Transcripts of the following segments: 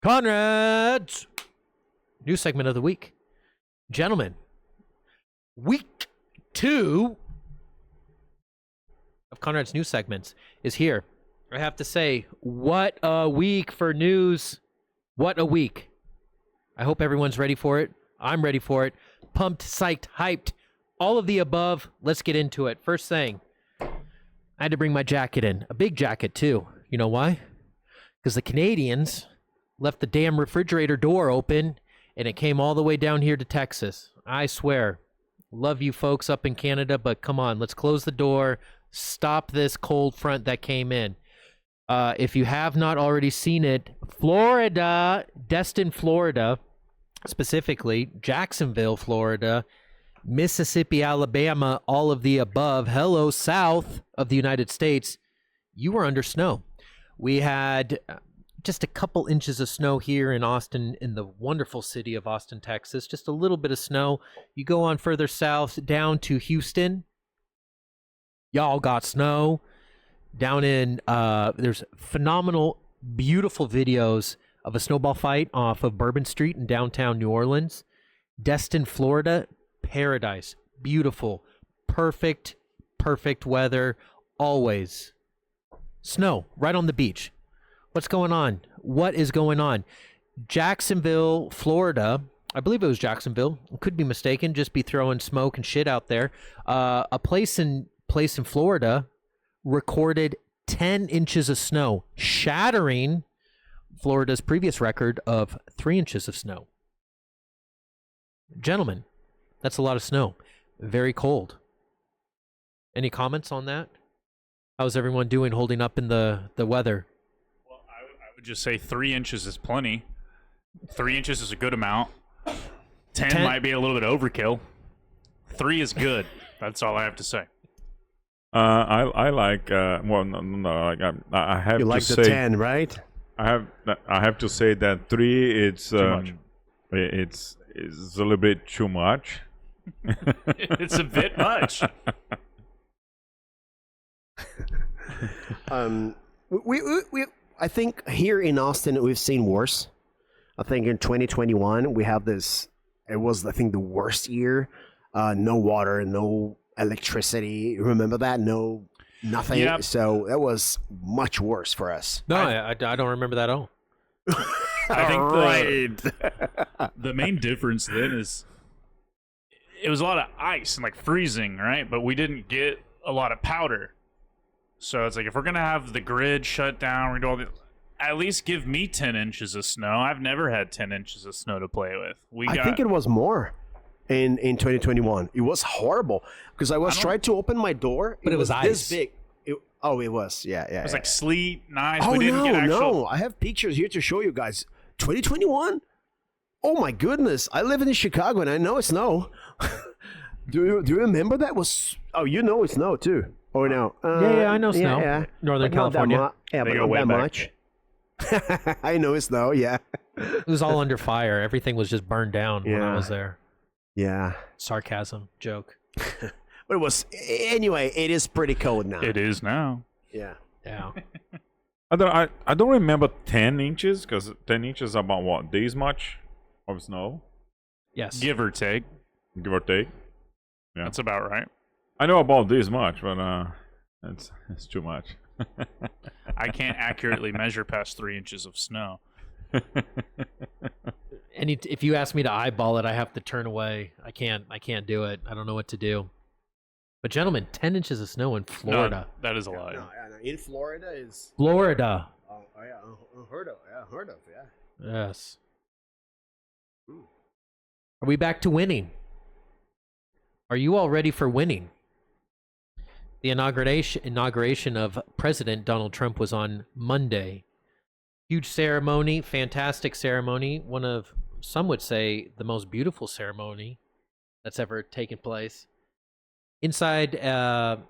Conrad's news segment of the week. Gentlemen, week 2 of Conrad's news segments is here. I have to say, what a week for news. What a week. I hope everyone's ready for it. I'm ready for it. Pumped, psyched, hyped, all of the above. Let's get into it. First thing, I had to bring my jacket in. A big jacket, too. You know why? Because the Canadians left the damn refrigerator door open, and it came all the way down here to Texas. I swear. Love you folks up in Canada, but come on, let's close the door. Stop this cold front that came in. If you have not already seen it, Florida, Destin, Florida, specifically Jacksonville, Florida, Mississippi, Alabama, all of the above, hello, south of the United States, you were under snow. We had just a couple inches of snow here in Austin, in the wonderful city of Austin, Texas. Just a little bit of snow. You go on further south down to Houston, y'all got snow. Down in, there's phenomenal, beautiful videos of a snowball fight off of Bourbon Street in downtown New Orleans. Destin, Florida, paradise. Beautiful. Perfect weather. Always. Snow right on the beach. What's going on? What is going on? Jacksonville, Florida. I believe it was Jacksonville. Could be mistaken. Just be throwing smoke and shit out there. A place in Florida recorded 10 inches of snow, shattering Florida's previous record of 3 inches of snow. Gentlemen, that's a lot of snow. Very cold. Any comments on that? How's everyone doing holding up in the weather? Well, I would just say 3 inches is plenty. 3 inches is a good amount. 10 might be a little bit overkill. 3 is good. That's all I have to say. I like well no like I have you to like say the 10, right? I have to say that 3 it's it's a little bit too much. It's a bit much. We I think here in Austin we've seen worse. I think in 2021 we have this. It was, I think, the worst year. No water, no electricity. Remember that? No, nothing. Yep. So that was much worse for us. No, I don't remember that at all. I think the main difference then is it was a lot of ice and like freezing, right? But we didn't get a lot of powder. So it's like, if we're going to have the grid shut down, we're going to at least give me 10 inches of snow. I've never had 10 inches of snow to play with. I think it was more in 2021. It was horrible because I was trying to open my door. But it was this ice. big. It was. Yeah. It was like sleet, nice. Oh, we didn't get actual... no. I have pictures here to show you guys. 2021? Oh, my goodness. I live in Chicago, and I know it's snow. Do you remember that? You know it's snow, too. Or no? Yeah, I know snow. Yeah. Northern But not that California. but They go not way that back. much. I know it's snow, yeah. It was all under fire. Everything was just burned down when I Yeah. was there. Yeah. Sarcasm, joke. But it was, anyway, it is pretty cold now. It is now. Yeah. Yeah. I don't remember 10 inches because 10 inches is about what, this much of snow, Yes. Give or take. give or take. Yeah. That's about right. I know about this much, but it's too much. I can't accurately measure past 3 inches of snow. And if you ask me to eyeball it, I have to turn away. I can't do it. I don't know what to do. But gentlemen, 10 inches of snow in Florida. No, that is a lie. No, in Florida is... Florida. Oh, yeah, unheard of. Yeah. Yes. Are we back to winning? Are you all ready for winning? The inauguration of President Donald Trump was on Monday. Huge ceremony, fantastic ceremony. One of, some would say, the most beautiful ceremony that's ever taken place. Inside, what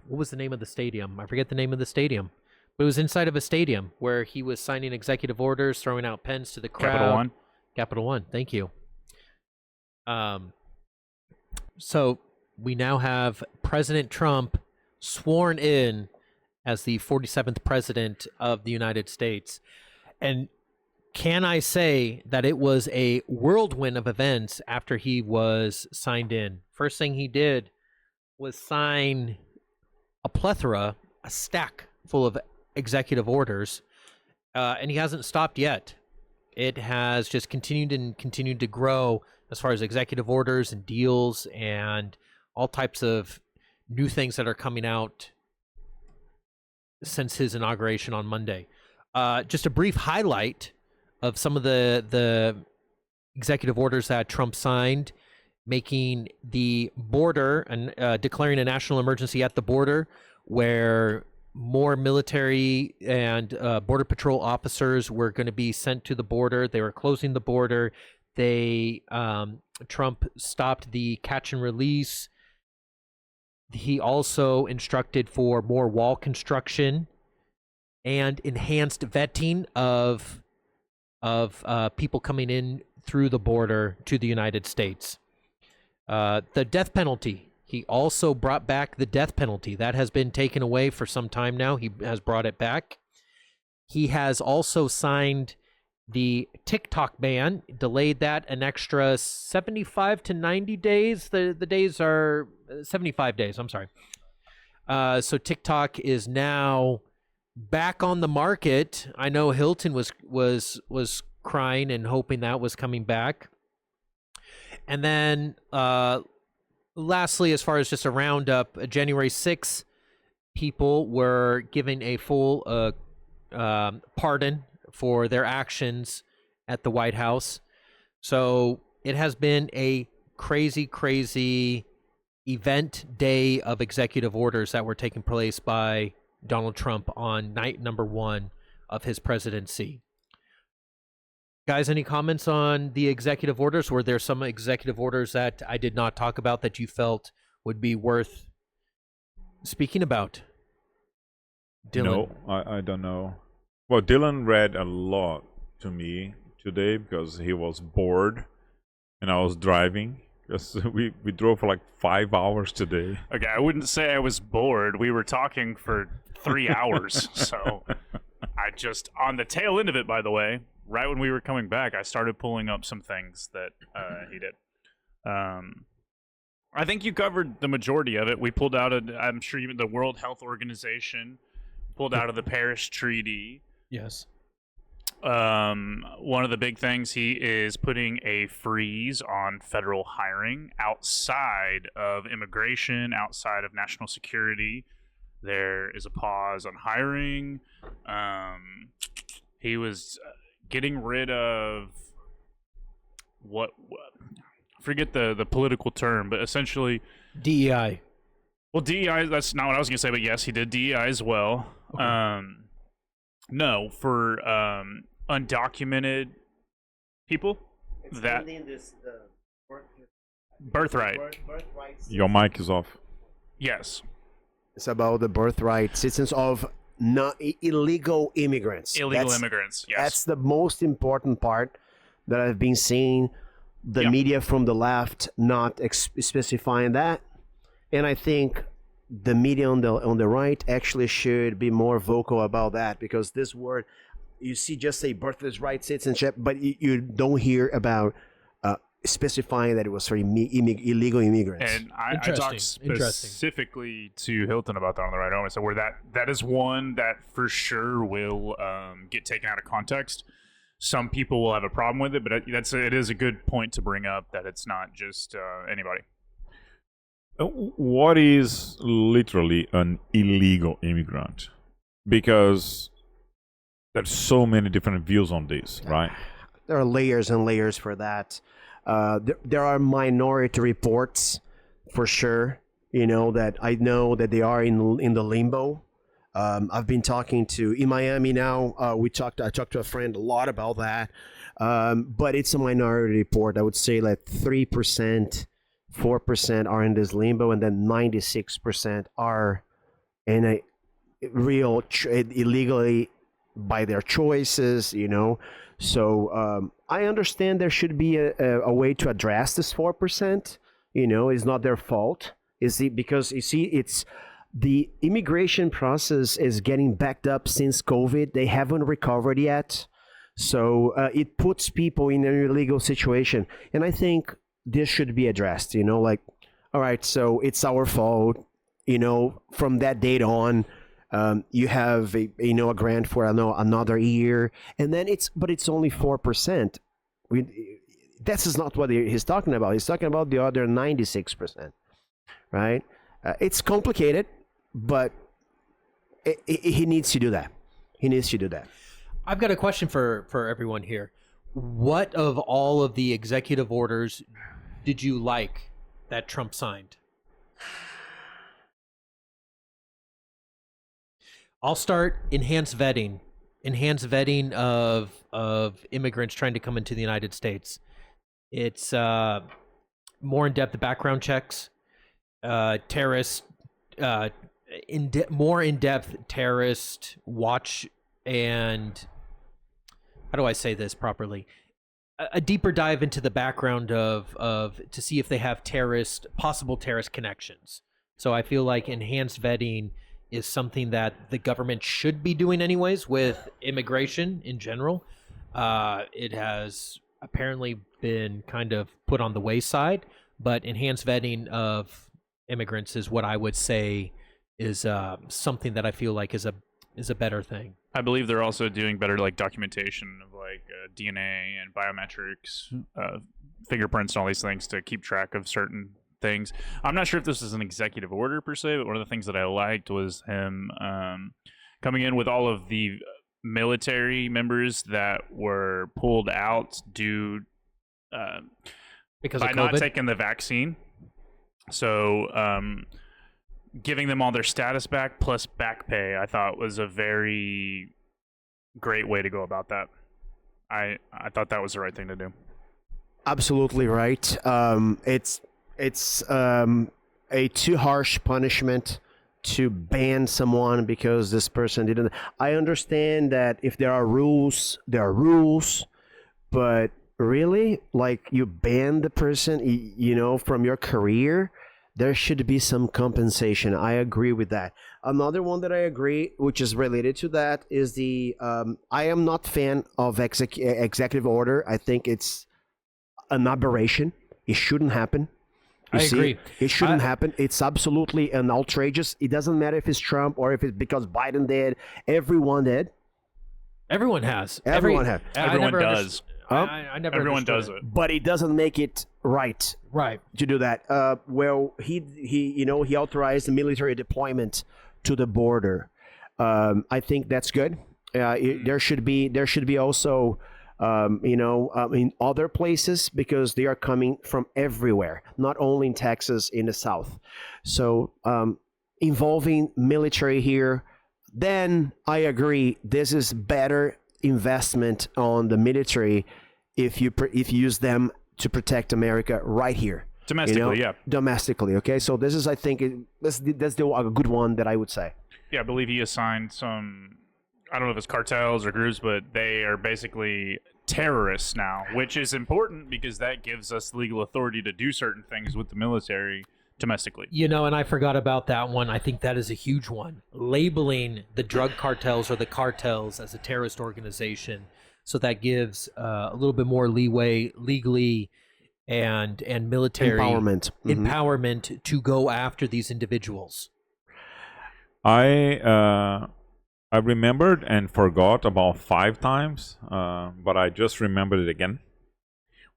was the name of the stadium? I forget the name of the stadium. But it was inside of a stadium where he was signing executive orders, throwing out pens to the crowd. Capital One. Capital One, thank you. So we now have President Trump sworn in as the 47th president of the United States. And can I say that it was a whirlwind of events after he was signed in? First thing he did was sign a stack full of executive orders, and he hasn't stopped yet. It has just continued to grow as far as executive orders and deals and all types of new things that are coming out since his inauguration on Monday. Just a brief highlight of some of the executive orders that Trump signed, making the border and declaring a national emergency at the border, where more military and border patrol officers were going to be sent to the border. They were closing the border. Trump stopped the catch and release. He also instructed for more wall construction and enhanced vetting of people coming in through the border to the United States. The death penalty. He also brought back the death penalty. That has been taken away for some time now. He has brought it back. He has also signed the TikTok ban, delayed that an extra 75 to 90 days. The days are 75 days, I'm sorry. So TikTok is now back on the market. I know Hilton was crying and hoping that was coming back. And then lastly, as far as just a roundup, January 6th, people were given a full pardon for their actions at the White House. So it has been a crazy, crazy event day of executive orders that were taking place by Donald Trump on night number 1 of his presidency. Guys, any comments on the executive orders? Were there some executive orders that I did not talk about that you felt would be worth speaking about? Dylan? No, I don't know. Well, Dylan read a lot to me today because he was bored and I was driving. Because we drove for like 5 hours today. Okay, I wouldn't say I was bored. We were talking for 3 hours. So I just, on the tail end of it, by the way, right when we were coming back, I started pulling up some things that he did. I think you covered the majority of it. We pulled out, I'm sure even the World Health Organization pulled out of the Paris Treaty. Yes. One of the big things, he is putting a freeze on federal hiring outside of immigration, outside of national security. There is a pause on hiring. He was getting rid of what forget the political term, but essentially DEI. Well, DEI, that's not what I was going to say, but yes, he did DEI as well. Okay. No, for undocumented people, that birthright. Your mic is off. Yes. It's about the birthright citizens of not illegal immigrants. Illegal immigrants, yes. That's the most important part that I've been seeing the media from the left not specifying that. And I think the media on the right actually should be more vocal about that, because this word, you see just say birthright citizenship, but you don't hear about specifying that it was for illegal immigrants. And I talked specifically to Hilton about that on the right moment. So where that is one that for sure will get taken out of context. Some people will have a problem with it, but it is a good point to bring up that it's not just anybody. What is literally an illegal immigrant? Because there's so many different views on this, right? There are layers and layers for that. There are minority reports for sure, that I know that they are in the limbo. I've been talking in Miami now. I talked to a friend a lot about that. But it's a minority report. I would say like 3%, 4% are in this limbo, and then 96% are in a real illegally by their choices, So I understand there should be a way to address this 4%. It's not their fault. Because it's the immigration process is getting backed up since COVID. They haven't recovered yet. So it puts people in an illegal situation, and I think this should be addressed. Like, all right, so it's our fault. From that date on, you have a grant for another year, and then it's only 4%. This is not what he's talking about. He's talking about the other 96%, right? It's complicated, but he needs to do that. He needs to do that. I've got a question for everyone here. What of all of the executive orders did you like that Trump signed? I'll start. Enhanced vetting of immigrants trying to come into the United States. It's more in-depth background checks, terrorist, more in-depth terrorist watch, and how do I say this properly? A deeper dive into the background of to see if they have possible terrorist connections. So I feel like enhanced vetting is something that the government should be doing anyways with immigration in general. It has apparently been kind of put on the wayside, but enhanced vetting of immigrants is what I would say is something that I feel like is a better thing. I believe they're also doing better like documentation of like DNA and biometrics, fingerprints, and all these things to keep track of certain things. I'm not sure if this is an executive order per se, but one of the things that I liked was him coming in with all of the military members that were pulled out due Because by of not COVID? taking the vaccine. So giving them all their status back plus back pay, I thought was a very great way to go about that. I thought that was the right thing to do. Absolutely right. It's a too harsh punishment to ban someone because this person didn't. I understand that if there are rules, there are rules, but really, like, you ban the person, from your career, there should be some compensation. I agree with that. Another one that I agree, which is related to that, is the I am not fan of executive order. I think it's an aberration. It shouldn't happen. I agree. It shouldn't happen. It's absolutely an outrageous. It doesn't matter if it's Trump or if it's because Biden did. Everyone did. Everyone has. Everyone has. Everyone does. I never Everyone does understood it. But it doesn't make it right Right. to do that. Well, he authorized the military deployment to the border. I think that's good. There should be also in other places, because they are coming from everywhere, not only in Texas, in the South. So involving military here, then I agree. This is better investment on the military if you use them to protect America right here. Domestically, yeah. Domestically, okay? So this is, I think, that's a good one that I would say. Yeah, I believe he assigned some, I don't know if it's cartels or groups, but they are basically terrorists now, which is important because that gives us legal authority to do certain things with the military domestically. And I forgot about that one. I think that is a huge one. Labeling the drug cartels or the cartels as a terrorist organization. So that gives a little bit more leeway legally and military empowerment to go after these individuals. I remembered and forgot about 5 times, but I just remembered it again,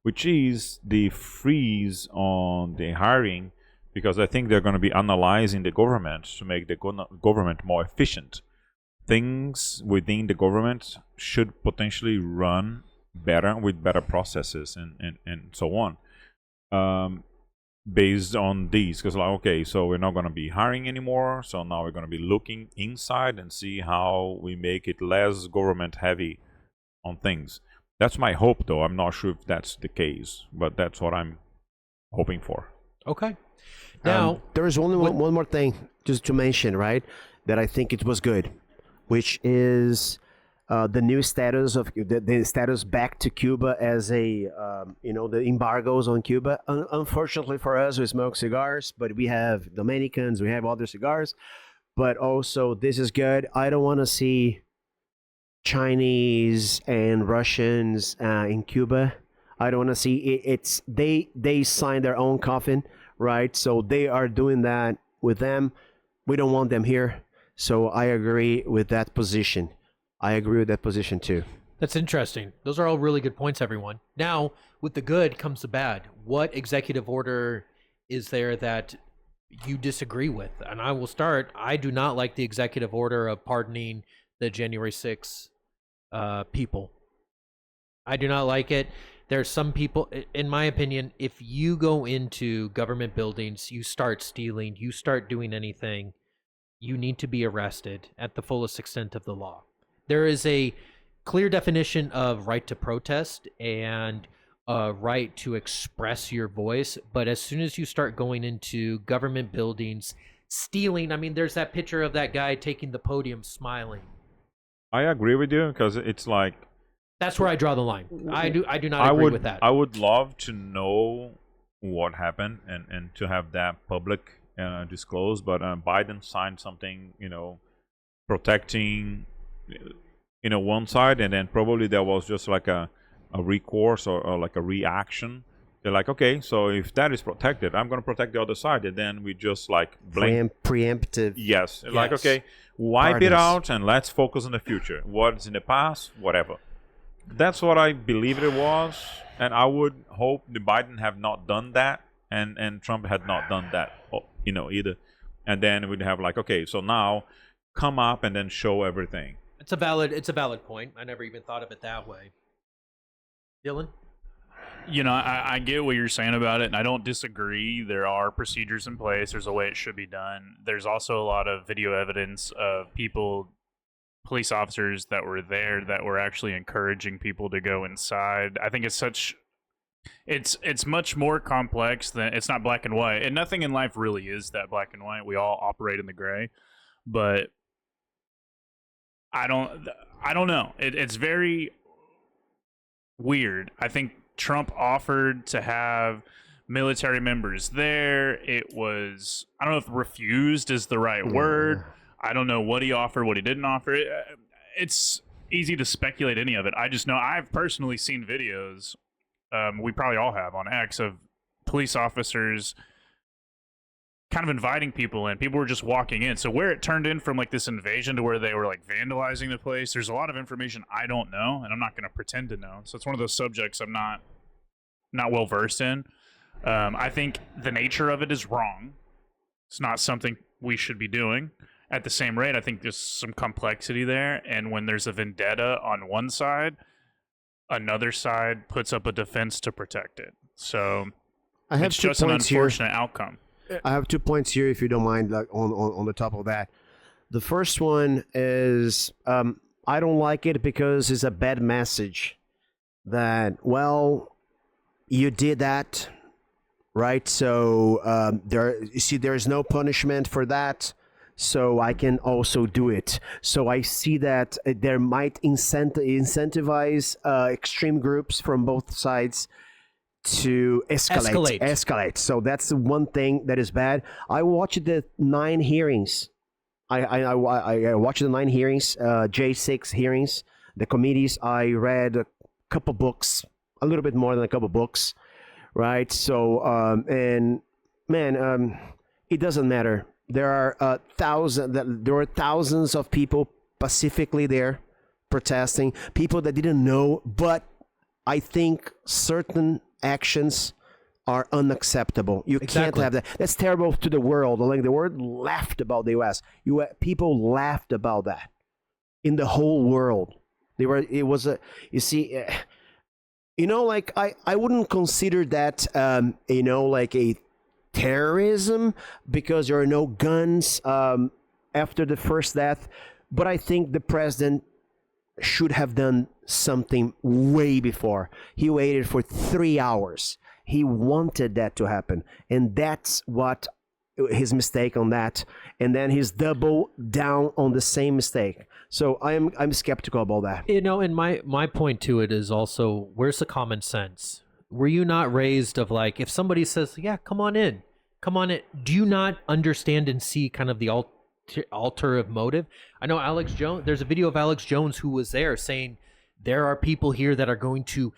which is the freeze on the hiring, because I think they're going to be analyzing the government to make the government more efficient. Things within the government should potentially run better with better processes and so on. Based on these, because okay, so we're not going to be hiring anymore, so now we're going to be looking inside and see how we make it less government heavy on things. That's my hope, though. I'm not sure if that's the case, but that's what I'm hoping for. Okay. Now, there is only one more thing just to mention, right, that I think it was good, which is the new status of the status back to Cuba as a the embargoes on Cuba. Unfortunately for us, we smoke cigars, but we have Dominicans, we have other cigars. But also, this is good. I don't want to see Chinese and Russians in Cuba. I don't want to see it. It's they signed their own coffin, right? So they are doing that with them. We don't want them here. So I agree with that position. I agree with that position too. That's interesting. Those are all really good points, everyone. Now, with the good comes the bad. What executive order is there that you disagree with? And I will start. I do not like the executive order of pardoning the January 6th people. I do not like it. There's some people, in my opinion, if you go into government buildings, you start stealing, you start doing anything, you need to be arrested at the fullest extent of the law. There is a clear definition of right to protest and right to express your voice, but as soon as you start going into government buildings, stealing, I mean, there's that picture of that guy taking the podium smiling. I agree with you because it's like that's where I draw the line. I do not agree with that. I would love to know what happened and to have that public disclosed, but Biden signed something, protecting one side, and then probably there was just like a recourse or like a reaction. They're like, okay, so if that is protected, I'm going to protect the other side, and then we just like preemptive. Yes, like okay, wipe it out and let's focus on the future. What's in the past, whatever. That's what I believe it was, and I would hope the Biden have not done that, and Trump had not done that, either. And then we'd have like, okay, so now come up and then show everything. It's a valid point. I never even thought of it that way. Dylan? I get what you're saying about it, and I don't disagree. There are procedures in place. There's a way it should be done. There's also a lot of video evidence of police officers that were there that were actually encouraging people to go inside. I think it's much more complex than, it's not black and white, and nothing in life really is that black and white. We all operate in the gray, but I don't know. It's very weird. I think Trump offered to have military members there. It was, I don't know if refused is the right word. I don't know what he offered, what he didn't offer. It's easy to speculate any of it. I just know I've personally seen videos, we probably all have on X, of police officers kind of inviting people in. People were just walking in. So where it turned in from like this invasion to where they were like vandalizing the place, there's a lot of information I don't know, and I'm not going to pretend to know. So it's one of those subjects I'm not well versed in. I think the nature of it is wrong. It's not something we should be doing. At the same rate, I think there's some complexity there, and when there's a vendetta on one side, another side puts up a defense to protect it. So it's just an unfortunate outcome. I have 2 points here, if you don't mind, like on the top of that. The first one is I don't like it because it's a bad message that, well, you did that, right? So there's no punishment for that. So I can also do it. So I see that there might incentivize extreme groups from both sides to escalate. So that's the one thing that is bad. I watched the 9 hearings. I watched the 9 hearings, J6 hearings, the committees. I read a couple books, a little bit more than a couple books, right? So it doesn't matter. There are thousands of people pacifically there protesting, people that didn't know, but I think certain actions are unacceptable. You can't have that. That's terrible to the world. Like the world laughed about the U.S. People laughed about that in the whole world. I wouldn't consider that, like a terrorism because there are no guns after the first death, but I think the president should have done something way before. He waited for 3 hours. He wanted that to happen, and that's what his mistake on that, and then he's double down on the same mistake. So I'm skeptical about that. And my point to it is also, where's the common sense? Were you not raised of like, if somebody says, yeah, come on in, do you not understand and see kind of the ulterior motive. I know Alex Jones. There's a video of Alex Jones who was there saying there are people here that are going to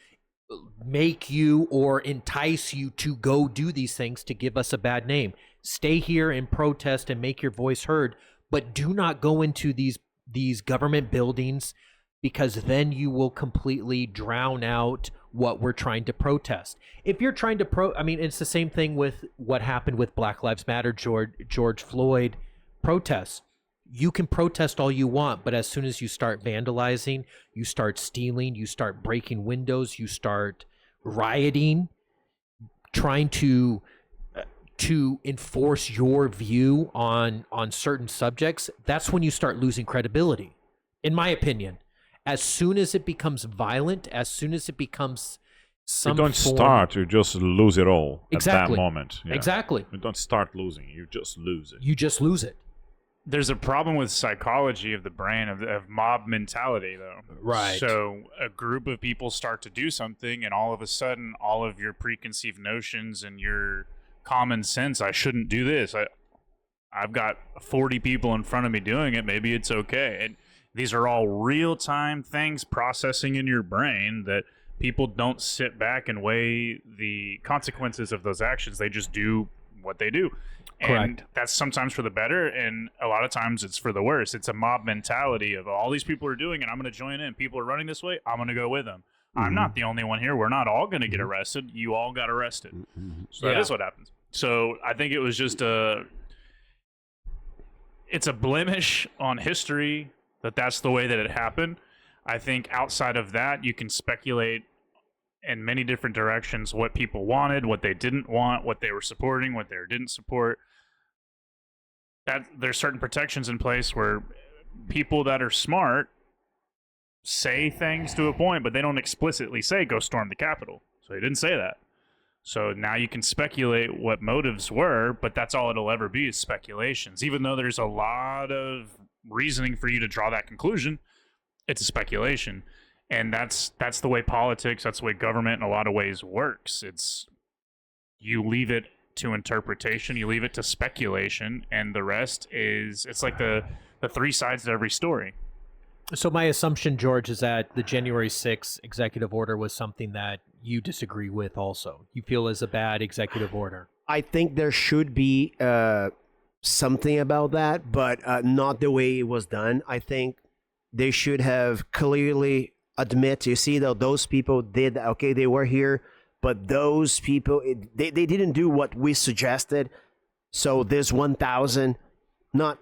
make you or entice you to go do these things to give us a bad name. Stay here and protest and make your voice heard, but do not go into these government buildings, because then you will completely drown out what we're trying to protest. If you're trying to I mean, it's the same thing with what happened with Black Lives Matter, George Floyd protests. You can protest all you want, but as soon as you start vandalizing, you start stealing, you start breaking windows, you start rioting, trying to enforce your view on certain subjects, that's when you start losing credibility, in my opinion. As soon as it becomes violent, as soon as it becomes some you don't start, you just lose it all at that moment. Yeah. Exactly. You don't start losing, you just lose it. You just lose it. There's a problem with psychology of the brain, of mob mentality, though. Right. So a group of people start to do something, and all of a sudden, all of your preconceived notions and your common sense, I shouldn't do this. I've got 40 people in front of me doing it. Maybe it's okay. And these are all real-time things processing in your brain that people don't sit back and weigh the consequences of those actions. They just do what they do. Correct. And that's sometimes for the better, and a lot of times it's for the worse. It's a mob mentality of all these people are doing it, I'm going to join in. People are running this way, I'm going to go with them. I'm not the only one here. We're not all going to get arrested. You all got arrested. So that is what happens. So I think it was just it's a blemish on history that's the way that it happened. I think outside of that, you can speculate in many different directions what people wanted, what they didn't want, what they were supporting, what they didn't support. That there's certain protections in place where people that are smart say things to a point, but they don't explicitly say go storm the Capitol. So they didn't say that. So now you can speculate what motives were, but that's all it'll ever be is speculations. Even though there's a lot of reasoning for you to draw that conclusion, it's a speculation. And that's the way politics, that's the way government in a lot of ways works. It's you leave it to interpretation, you leave it to speculation, and the rest is it's like the three sides to every story. So my assumption, George, is that the January 6th executive order was something that you disagree with also. You feel is a bad executive order. I think there should be something about that, but not the way it was done. I think they should have clearly admit, you see, that those people did, okay, they were here, but those people, they didn't do what we suggested. So this 1,000, not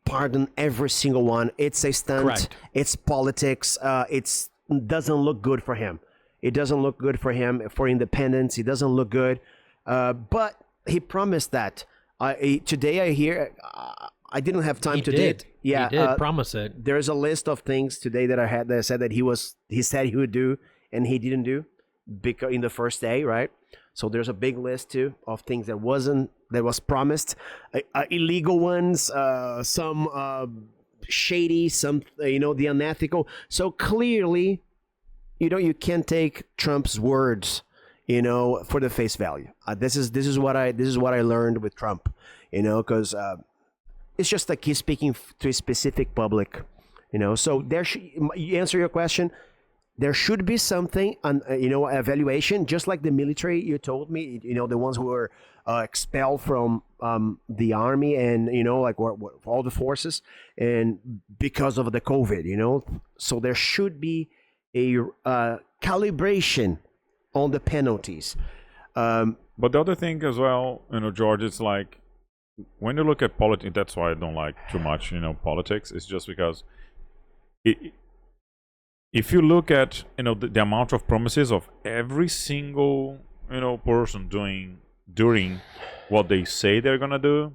pardon every single one. It's a stunt. Correct. It's politics. It doesn't look good for him. It doesn't look good for him, for independence. It doesn't look good. But he promised that. Today I hear, I didn't have time He to did. Yeah, He did promise it. there's a list of things today that I had that said that he said he would do and he didn't do because in the first day, right? So there's a big list too of things that was promised, illegal ones, some shady, some the unethical. So clearly, you can't take Trump's words, for the face value. This is what I learned with Trump, because it's just like he's speaking to a specific public, So you answer your question. There should be something on evaluation, just like the military. You told me, the ones who were expelled from the army and like all the forces, and because of the COVID, So there should be a calibration on the penalties. But the other thing as well, George, it's like when you look at politics, that's why I don't like too much, politics. It's just because if you look at the amount of promises of every single person during what they say they're gonna do,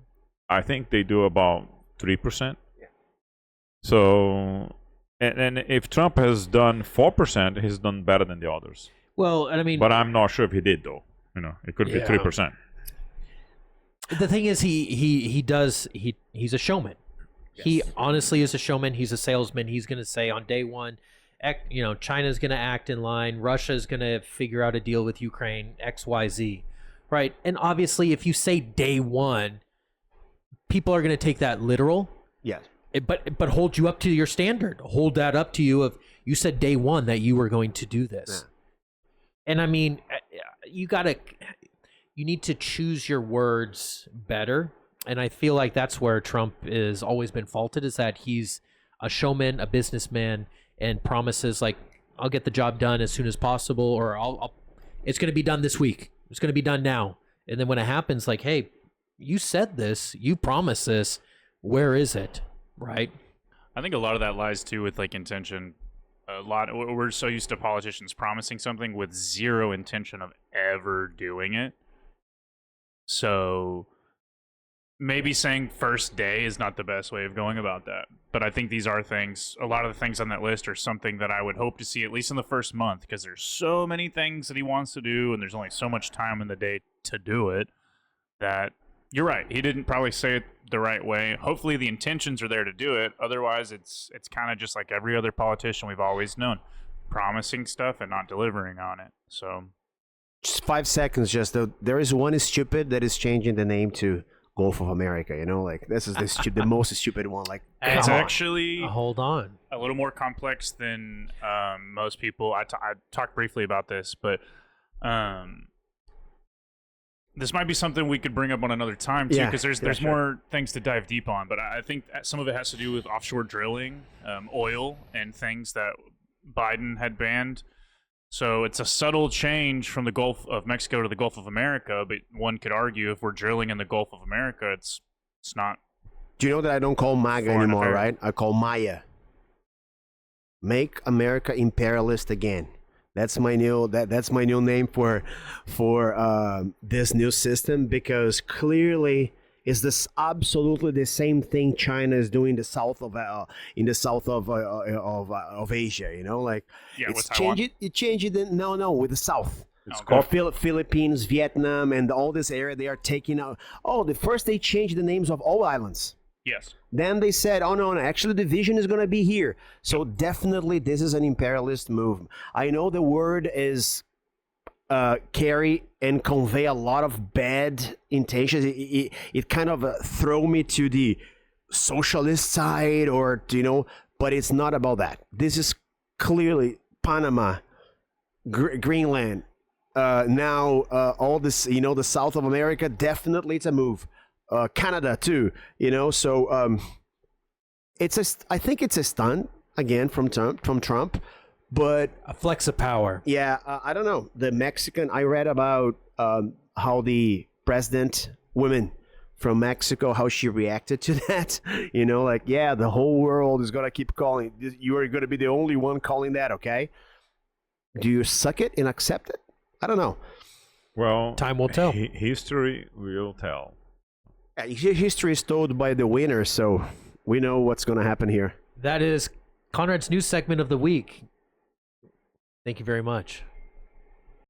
I think they do about 3%. Yeah. So and if Trump has done 4%, he's done better than the others. Well, and I mean, but I'm not sure if he did though. It could be 3%. The thing is, he's a showman. Yes. He honestly is a showman. He's a salesman. He's going to say on day one, China's going to act in line. Russia's going to figure out a deal with Ukraine, XYZ, right? And obviously, if you say day one, people are going to take that literal. Yeah. But hold you up to your standard. Hold that up to you. Of you said day one that you were going to do this, and I mean, you need to choose your words better. And I feel like that's where Trump is always been faulted, is that he's a showman, a businessman, and promises like, I'll get the job done as soon as possible, or it's going to be done this week. It's going to be done now. And then when it happens, like, hey, you said this, you promised this, where is it? Right? I think a lot of that lies too with like intention. We're so used to politicians promising something with zero intention of ever doing it. So maybe saying first day is not the best way of going about that. But I think these are things, a lot of the things on that list are something that I would hope to see at least in the first month, because there's so many things that he wants to do and there's only so much time in the day to do it, that you're right. He didn't probably say it the right way. Hopefully the intentions are there to do it. Otherwise, it's kind of just like every other politician we've always known, promising stuff and not delivering on it. So Just 5 seconds. There is one stupid that is changing the name to Gulf of America. You know, like this is the most stupid one. Like it's actually hold on, a little more complex than most people. I talked briefly about this, but this might be something we could bring up on another time too, because there's more things to dive deep on. But I think some of it has to do with offshore drilling, oil, and things that Biden had banned. So it's a subtle change from the Gulf of Mexico to the Gulf of America. But one could argue if we're drilling in the Gulf of America, it's not. Do you know that I don't call MAGA anymore, affair. right? I call Maya. Make America imperialist again. That's my new name for this new system, because clearly is this absolutely the same thing China is doing in the south of Asia. You know, like with Taiwan? It changed it. No, with the south. It's Okay. called Philippines, Vietnam, and all this area. They are taking out. The first they changed the names of all islands. Yes. Then they said, oh, no, actually the vision is going to be here. So definitely this is an imperialist move. I know the word is carry and convey a lot of bad intentions. It kind of throw me to the socialist side, or, you know, but it's not about that. This is clearly Panama, Greenland, now all this, you know, the South of America, definitely it's a move. Canada too, you know. So I think it's a stunt again from Trump, but a flex of power. yeah, I don't know. The Mexican, I read about how the president woman from Mexico, how she reacted to that. You know, like, yeah, the whole world is gonna keep calling. You are gonna be the only one calling that. Okay, do you suck it and accept it? I don't know. well, Time will tell. History will tell. History is told by the winner, so we know what's going to happen here. That is Conrad's news segment of the week. Thank you very much.